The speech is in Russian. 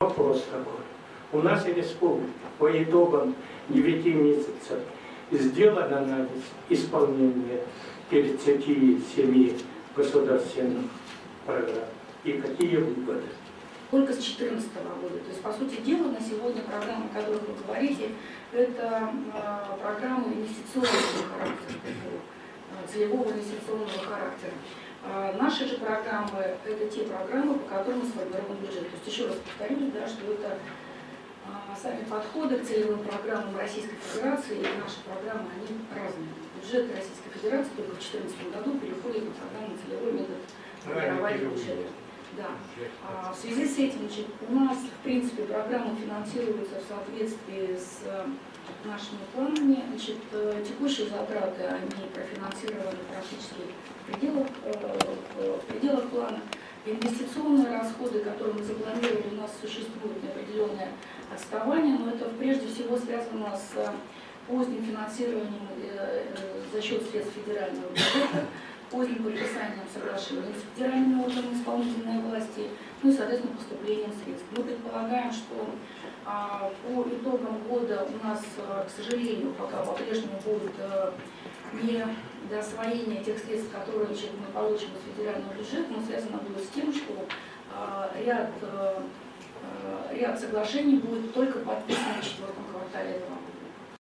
Вопрос такой. У нас в республике по итогам 9 месяцев сделан анализ исполнения 37 государственных программ. И какие выводы? Только с 2014 года. То есть, по сути дела, на сегодня программа, о которой вы говорите, это программа инвестиционного характера, целевого инвестиционного характера. Наши же программы – это те программы, по которым сформирован бюджет. То есть, еще раз повторюсь, да, что это сами подходы к целевым программам Российской Федерации и наши программы, они разные. Бюджет Российской Федерации только в 2014 году переходит на программу целевой метод формирования бюджета. Да. В связи с этим, значит, у нас, в принципе, программа финансируется в соответствии с нашими планами. Значит, текущие затраты, они профинансированы практически в пределах плана. Инвестиционные расходы, которые мы запланировали, у нас существует определенное отставание, но это прежде всего связано с поздним финансированием за счет средств федерального бюджета, поздним подписанием соглашений с федеральными органами исполнительной власти, ну и, соответственно, поступлением средств. Мы предполагаем, что по итогам года у нас, к сожалению, пока по-прежнему будут не доосвоение тех средств, которые мы получим из федерального бюджета, но связано будет с тем, что ряд соглашений будет только подписан в 4-м квартале этого года.